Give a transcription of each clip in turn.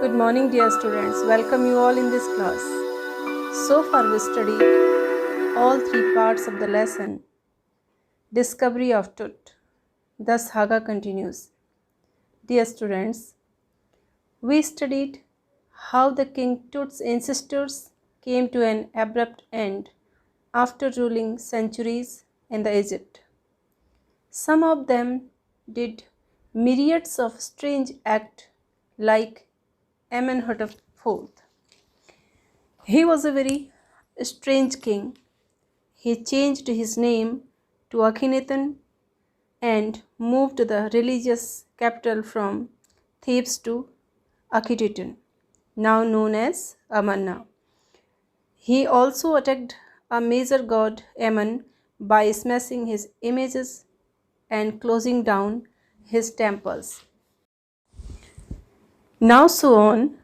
Good morning, dear students. Welcome you all in this class. So far, we studied all three parts of the lesson. Discovery of Tut. The saga continues. Dear students, we studied how the King Tut's ancestors came to an abrupt end after ruling centuries in the Egypt. Some of them did myriads of strange acts like Amenhotep IV. He was a very strange king. He changed his name to Akhenaten and moved the religious capital from Thebes to Akhetaten, now known as Amarna. He also attacked a major god Ammon by smashing his images and closing down his temples. Now so on,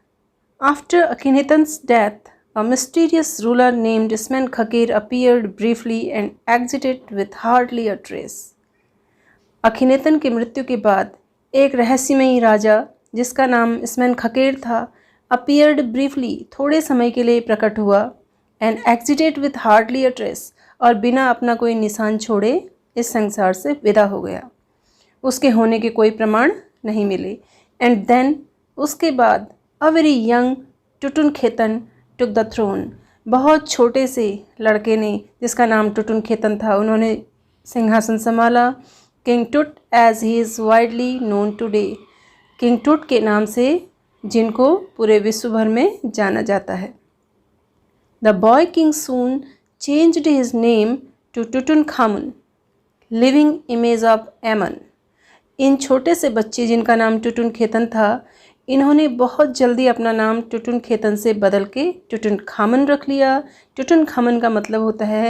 after Akhenaten's death, a mysterious ruler named Ismen-Khakir appeared briefly and exited with hardly a trace. अखिनेतन की मृत्यु के बाद एक रहस्यमयी राजा जिसका नाम इसमेन-खकेर था appeared briefly थोड़े समय के लिए प्रकट हुआ and exited with hardly a trace और बिना अपना कोई निशान छोड़े इस संसार से विदा हो गया. उसके होने के कोई प्रमाण नहीं मिले. And then उसके बाद a very young टुटुनखेतन took the throne. बहुत छोटे से लड़के ने जिसका नाम टुटुनखेतन था उन्होंने सिंहासन संभाला. किंग टुट as he is widely known today. King टुट के नाम से जिनको पूरे विश्व भर में जाना जाता है. The boy king soon changed his name to Tutankhamun, living image of Ammon. इन छोटे से बच्चे जिनका नाम टुटुनखेतन था इन्होंने बहुत जल्दी अपना नाम टुटुनखेतन से बदल के टुटुनखामन रख लिया. टुटुनखामन का मतलब होता है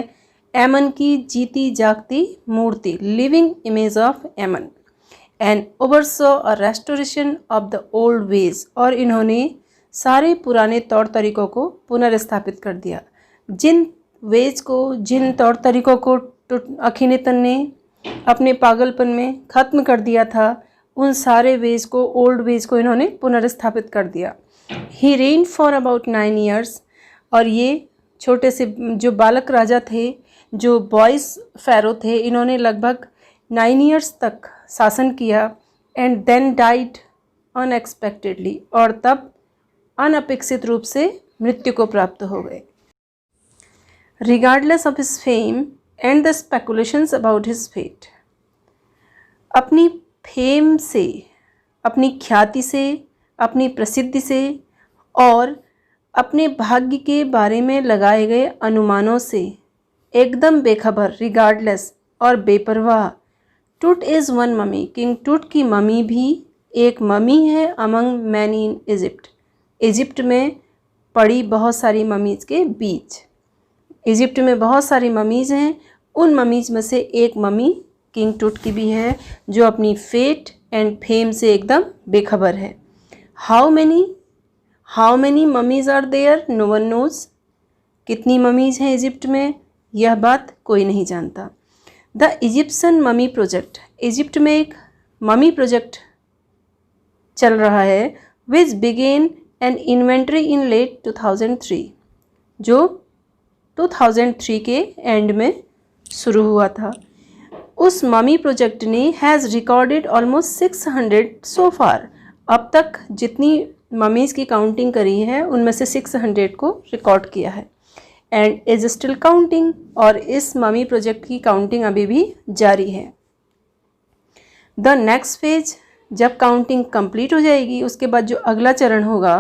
एमन की जीती जागती मूर्ति, living image of Amun. And oversaw a restoration of the old ways. और इन्होंने सारे पुराने तौर तरीक़ों को पुनर्स्थापित कर दिया. जिन वेज को, जिन तौर तरीक़ों को अखिनेतन ने अपने पागलपन में ख़त्म कर दिया था उन सारे वेज को, ओल्ड वेज को इन्होंने पुनर्स्थापित कर दिया. ही रेन फॉर अबाउट 9 years. और ये छोटे से जो बालक राजा थे, जो बॉयज़ फ़ैरो थे, इन्होंने लगभग 9 years तक शासन किया. And then died unexpectedly. और तब अनअपेक्षित रूप से मृत्यु को प्राप्त हो गए. Regardless of his fame and the speculations about his fate. अपनी फेम से, अपनी ख्याति से, अपनी प्रसिद्धि से और अपने भाग्य के बारे में लगाए गए अनुमानों से एकदम बेखबर, रिगार्डलेस और बेपरवाह, टुट इज़ वन ममी. किंग टुट की ममी भी एक ममी है among many in Egypt. Egypt में पड़ी बहुत सारी ममीज़ के बीच. इजिप्ट में बहुत सारी ममीज़ हैं. उन ममीज़ में से एक ममी किंग टुट की भी है जो अपनी फेट एंड फेम से एकदम बेखबर है. How many mummies are there, no one knows. कितनी ममीज़ हैं इजिप्ट में, यह बात कोई नहीं जानता. The Egyptian mummy project. Egypt में एक ममी प्रोजेक्ट चल रहा है which began an inventory in late 2003, जो 2003 के एंड में शुरू हुआ था. उस ममी प्रोजेक्ट ने हैज़ रिकॉर्डेड ऑलमोस्ट 600 सो फार. अब तक जितनी ममीज़ की काउंटिंग करी है उनमें से 600 को रिकॉर्ड किया है. And is still counting. और इस ममी प्रोजेक्ट की काउंटिंग अभी भी जारी है. द नेक्स्ट फेज, जब काउंटिंग कंप्लीट हो जाएगी उसके बाद जो अगला चरण होगा,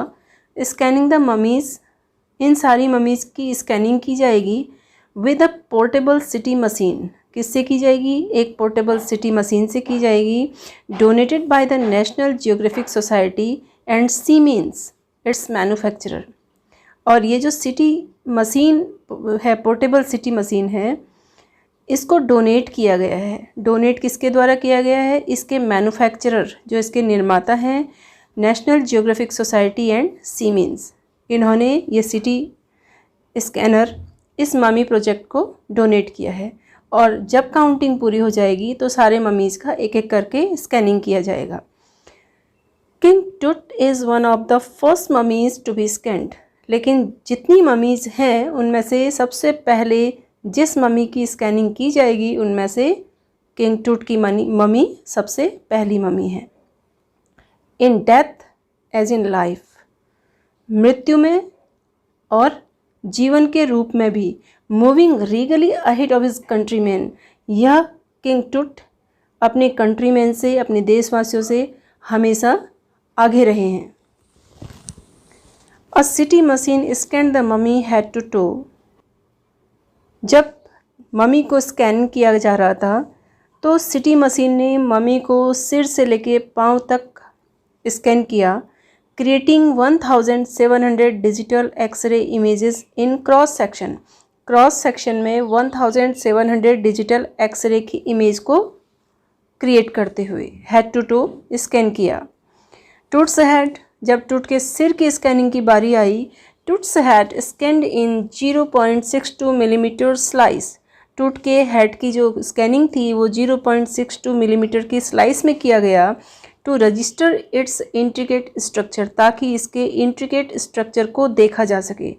स्कैनिंग द ममीज़. इन सारी ममीज़ की स्कैनिंग की जाएगी with a portable city machine. किससे की जाएगी? एक पोर्टेबल सिटी मशीन से की जाएगी. Donated by the national geographic society and siemens it's manufacturer. और ये जो सिटी मशीन है, पोर्टेबल सिटी मशीन है, इसको डोनेट किया गया है. डोनेट किसके द्वारा किया गया है? इसके मैन्युफैक्चरर, जो इसके निर्माता हैं, national geographic society and siemens. इन्होंने ये सिटी स्कैनर इस ममी प्रोजेक्ट को डोनेट किया है. और जब काउंटिंग पूरी हो जाएगी तो सारे ममीज़ का एक एक करके स्कैनिंग किया जाएगा. King Tut is one of the first mummies to be scanned. लेकिन जितनी ममीज़ हैं उनमें से सबसे पहले जिस ममी की स्कैनिंग की जाएगी उनमें से किंग टूट की ममी सबसे पहली ममी है। In death as in life, मृत्यु में और जीवन के रूप में भी, moving regally ahead of his countryman, यह किंग टूट अपने कंट्रीमैन से, अपने देशवासियों से हमेशा आगे रहे हैं। A CT machine scan the mummy head to toe. जब ममी को स्कैन किया जा रहा था तो सिटी मशीन ने ममी को सिर से लेके पांव तक स्कैन किया, creating 1700 digital x-ray images in cross section. Cross section में 1700 डिजिटल एक्सरे की इमेज को क्रिएट करते हुए हेड टू टो स्कैन किया। टूट्स हेड, जब टूट के सिर की स्कैनिंग की बारी आई, Tut's head scanned in 0.62 millimetre slice. Tut के हेड की जो स्कैनिंग थी वो 0.62 मिलीमीटर की स्लाइस में किया गया, to register its intricate structure, ताकि इसके इंट्रिकेट स्ट्रक्चर को देखा जा सके,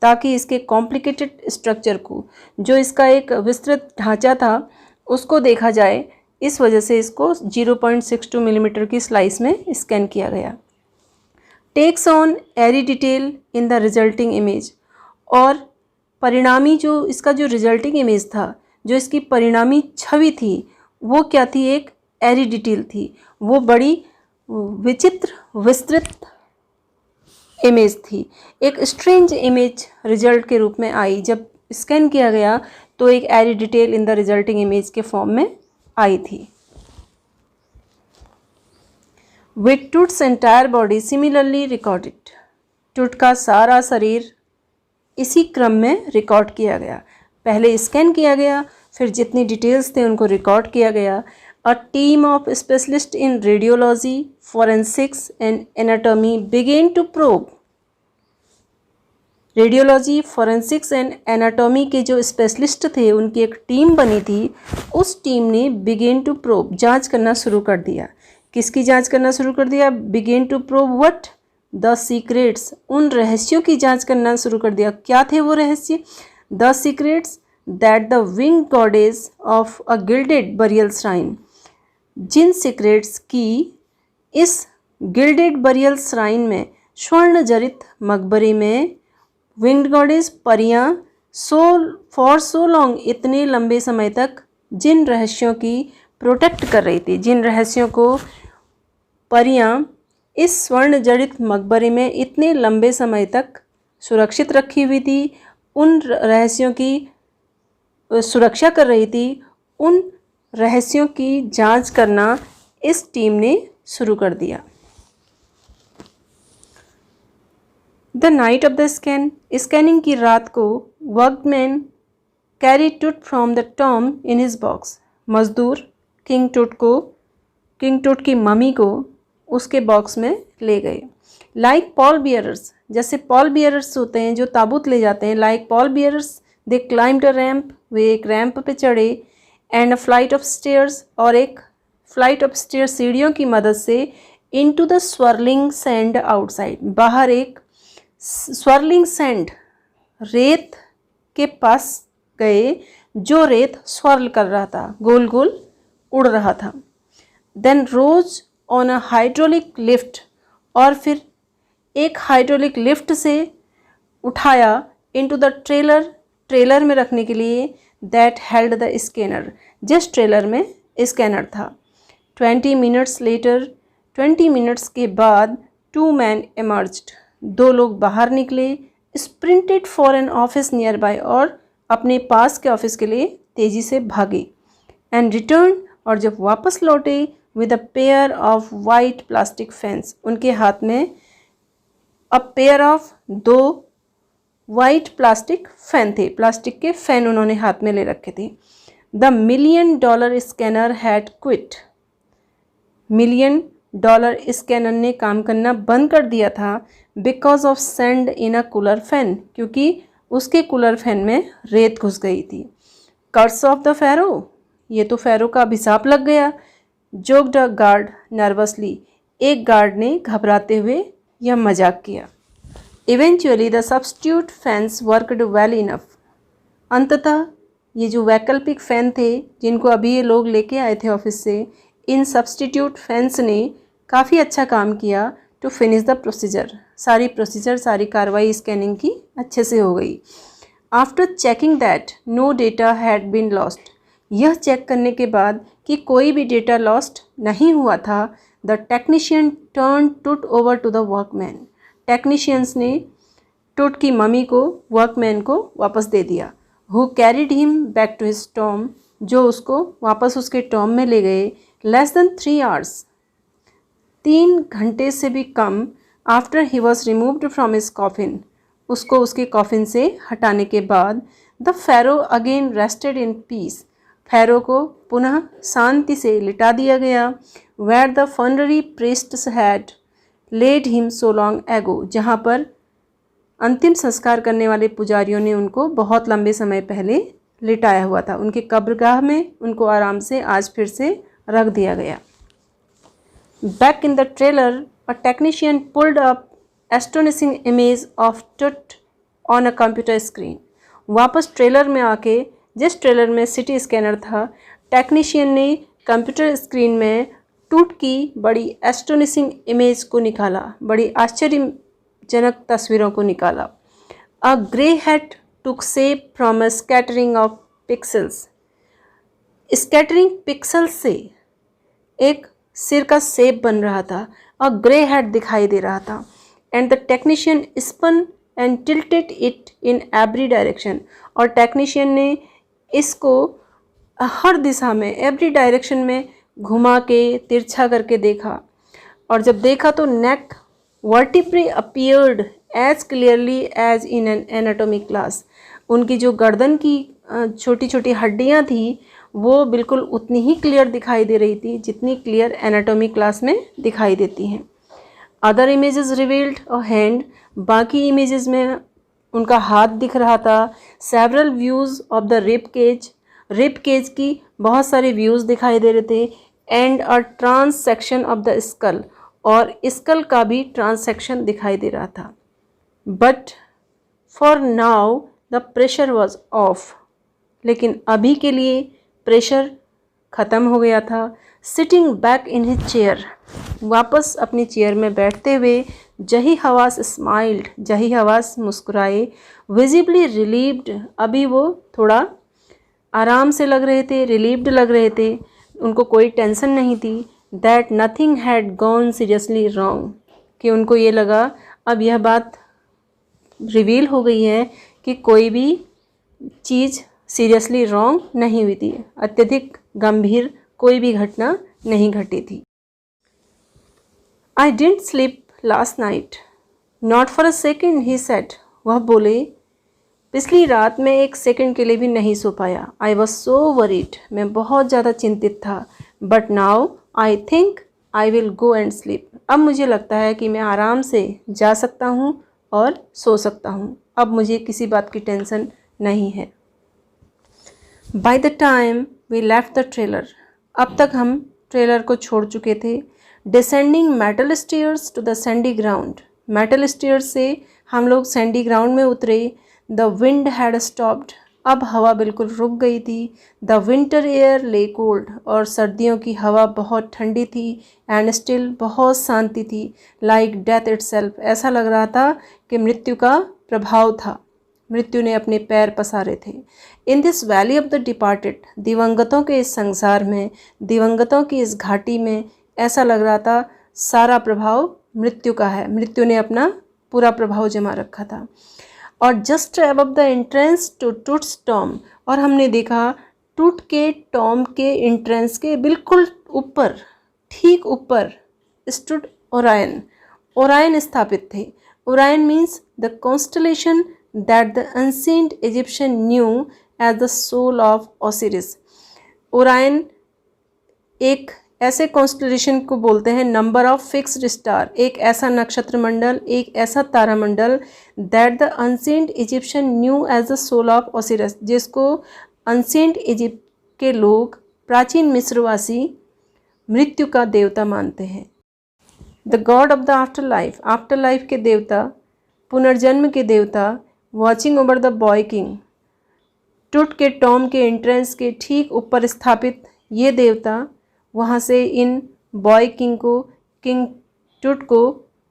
ताकि इसके कॉम्प्लिकेटेड स्ट्रक्चर को, जो इसका एक विस्तृत ढांचा था, उसको देखा जाए। इस वजह से इसको 0.62 मिलीमीटर की स्लाइस में स्कैन किया गया। Takes on eerie detail in the resulting image, और परिणामी जो इसका जो रिजल्टिंग इमेज था, जो इसकी परिणामी छवि थी, वो क्या थी? एक एरी डिटेल थी। वो बड़ी विचित्र विस्तृत इमेज थी, एक स्ट्रेंज इमेज रिजल्ट के रूप में आई। जब स्कैन किया गया तो एक eerie detail in the resulting image के फॉर्म में आई थी। With Tut's entire body similarly recorded, Tut का सारा शरीर इसी क्रम में रिकॉर्ड किया गया। पहले स्कैन किया गया, फिर जितनी डिटेल्स थे उनको रिकॉर्ड किया गया। A team of specialist in radiology, forensics and anatomy began to probe. Radiology, forensics and anatomy के जो स्पेशलिस्ट थे उनकी एक टीम बनी थी। उस टीम ने बिगेन टू प्रोब, जांच करना शुरू कर दिया। किसकी जांच करना शुरू कर दिया? Began to probe what? The secrets, उन रहस्यों की जांच करना शुरू कर दिया। क्या थे वो रहस्य? The secrets that the wing goddess of a gilded burial shrine, जिन सीक्रेट्स की इस गिल्डेड बरियल श्राइन में, स्वर्ण जड़ित मकबरे में, विंग्ड गॉडेस परियां फॉर सो लॉन्ग, इतने लंबे समय तक जिन रहस्यों की प्रोटेक्ट कर रही थी, जिन रहस्यों को परियां इस स्वर्ण जड़ित मकबरे में इतने लंबे समय तक सुरक्षित रखी हुई थी, उन रहस्यों की सुरक्षा कर रही थी, उन रहस्यों की जांच करना इस टीम ने शुरू कर दिया। The night of the scan, scanning की रात को, वर्कमैन कैरी टूट from the Tom in his box, मजदूर किंग टूट की ममी को उसके बॉक्स में ले गए। लाइक पॉल बियरर्स, जैसे पॉल बियरर्स होते हैं जो ताबूत ले जाते हैं, लाइक पॉल बियरर्स दे क्लाइम्ड अ रैंप, वे एक रैंप पे चढ़े, and a flight of stairs, और एक फ्लाइट ऑफ स्टेयर्स सीढ़ियों की मदद से, into the swirling sand outside, बाहर एक स्वर्लिंग सैंड, रेत के पास गए जो रेत स्वर्ल कर रहा था, गोल गोल उड़ रहा था। Then rose on a hydraulic lift, और फिर एक हाइड्रोलिक लिफ्ट से उठाया, इनटू द ट्रेलर में रखने के लिए, दैट हेल्ड द स्कैनर, जिस ट्रेलर में स्कैनर था। 20 मिनट्स लेटर, 20 मिनट्स के बाद, 2 मैन एमर्ज्ड, 2 लोग बाहर निकले, sprinted for an office nearby, और अपने पास के ऑफिस के लिए तेजी से भागे, एंड रिटर्न, और जब वापस लौटे, with a pair of white plastic fans, उनके हाथ में a pair of 2 white plastic fan थे, प्लास्टिक के फैन उन्होंने हाथ में ले रखे थे। The $1 million scanner had quit, $1 million scanner ने काम करना बंद कर दिया था, because of sand in a cooler fan, क्योंकि उसके कूलर फैन में रेत घुस गई थी। कर्स ऑफ द फेरो, ये तो फेरो का अभिशाप लग गया। जोक्ड अ गार्ड नर्वसली, एक गार्ड ने घबराते हुए यह मजाक किया। Eventually the substitute fans worked well enough. अंततः ये जो वैकल्पिक फ़ैन थे जिनको अभी ये लोग लेके आए थे ऑफिस से, इन सब्स्टिट्यूट फैंस ने काफ़ी अच्छा काम किया टू फिनिश द प्रोसीजर। सारी कार्रवाई स्कैनिंग की अच्छे से हो गई। After checking that no data had been lost, यह चेक करने के बाद कि कोई भी डेटा लॉस्ट नहीं हुआ था, the technician turn Tut over to the workman. Technicians ने टूट की मम्मी को वर्कमैन को वापस दे दिया। Who carried him back to his tomb, जो उसको वापस उसके टॉम में ले गए। लेस देन 3 आवर्स, 3 घंटे से भी कम after he was removed from his coffin, उसको उसके कॉफिन से हटाने के बाद the pharaoh again rested in peace, pharaoh को पुनः शांति से लिटा दिया गया। Where the funerary priests had laid him so long ago, जहाँ पर अंतिम संस्कार करने वाले पुजारियों ने उनको बहुत लंबे समय पहले लिटाया हुआ था, उनके कब्रगाह में उनको आराम से आज फिर से रख दिया गया। Back in the trailer a technician pulled up astonishing image of टूट ऑन अ कंप्यूटर स्क्रीन। वापस ट्रेलर में आके, जिस ट्रेलर में सिटी स्कैनर था, टेक्नीशियन ने कंप्यूटर स्क्रीन में टूट की बड़ी एस्टोनिशिंग इमेज को निकाला, बड़ी आश्चर्यजनक तस्वीरों को निकाला। A grey head took shape from a scattering of pixels, scattering pixel से एक सिर का शेप बन रहा था, अ ग्रे हेड दिखाई दे रहा था। And the technician spun and tilted it in every direction, और टेक्नीशियन ने इसको हर दिशा में, एवरी डायरेक्शन में घुमा के तिरछा करके देखा। और जब देखा तो neck vertebrae appeared as clearly as in an anatomy class, उनकी जो गर्दन की छोटी छोटी हड्डियां थी वो बिल्कुल उतनी ही क्लियर दिखाई दे रही थी जितनी क्लियर एनाटॉमी क्लास में दिखाई देती हैं। Other images revealed a hand, बाकी इमेजेस में उनका हाथ दिख रहा था। Several views of the rib cage की बहुत सारे व्यूज़ दिखाई दे रहे थे। And a trans section of the skull, और स्कल का भी ट्रांस सेक्शन दिखाई दे रहा था। But for now the pressure was off, लेकिन अभी के लिए प्रेशर ख़त्म हो गया था। Sitting back in his chair, वापस अपनी चेयर में बैठते हुए जही हवास स्माइल्ड, जही हवास मुस्कुराए। विजिबली रिलीव्ड, अभी वो थोड़ा आराम से लग रहे थे, रिलीव्ड लग रहे थे, उनको कोई टेंशन नहीं थी। That nothing had gone seriously wrong, कि उनको ये लगा अब यह बात रिवील हो गई है कि कोई भी चीज़ सीरियसली रॉन्ग नहीं हुई थी, अत्यधिक गंभीर कोई भी घटना नहीं घटी थी। I didn't sleep last night not for a second, he said, वह बोले पिछली रात में एक सेकंड के लिए भी नहीं सो पाया। आई वॉज सो वरीड, मैं बहुत ज़्यादा चिंतित था। But now I think I will go and sleep, अब मुझे लगता है कि मैं आराम से जा सकता हूँ और सो सकता हूँ, अब मुझे किसी बात की टेंशन नहीं है। By the time we left the trailer, अब तक हम ट्रेलर को छोड़ चुके थे। Descending metal stairs to the sandy ground, metal stairs से हम लोग सैंडी ग्राउंड में उतरे। द विंड हैड स्टॉप्ड, अब हवा बिल्कुल रुक गई थी। द विंटर एयर ले कोल्ड, और सर्दियों की हवा बहुत ठंडी थी। एंड स्टिल, बहुत शांति थी। लाइक डेथ इटसेल्फ, ऐसा लग रहा था कि मृत्यु का प्रभाव था, मृत्यु ने अपने पैर पसारे थे। In this valley of the departed, दिवंगतों के इस संसार में, दिवंगतों की इस घाटी में ऐसा लग रहा था सारा प्रभाव मृत्यु का है, मृत्यु ने अपना पूरा प्रभाव जमा रखा था। और just above the entrance to Tut's tomb, और हमने देखा टूट के टॉम के एंट्रेंस के बिल्कुल ऊपर, ठीक ऊपर स्टूड ओरायन, ओरायन स्थापित थे। Orion means the constellation that the ancient Egyptian knew as the soul of Osiris. Orion एक ऐसे कॉन्स्टलेशन को बोलते हैं, नंबर ऑफ फिक्स्ड स्टार, एक ऐसा नक्षत्र मंडल, एक ऐसा तारामंडल that the ancient Egyptian knew as the soul of Osiris, जिसको एंशिएंट इजिप्ट के लोग, प्राचीन मिस्रवासी, मृत्यु का देवता मानते हैं। The god of the afterlife के देवता, पुनर्जन्म के देवता, watching over the boy king, Tut के टॉम के एंट्रेंस के ठीक ऊपर स्थापित ये देवता वहाँ से इन बॉय किंग को, किंग टूट को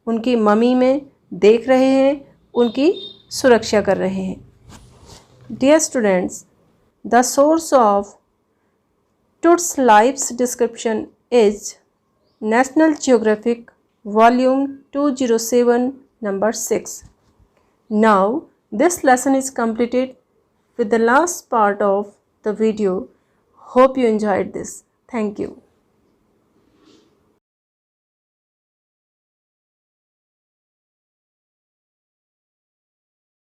उनकी मम्मी में देख रहे हैं, उनकी सुरक्षा कर रहे हैं। Dear students, the source of Tut's life's description is National Geographic volume 207 number 6. Now this lesson is completed with the last part of the video. Hope you enjoyed this. Thank you.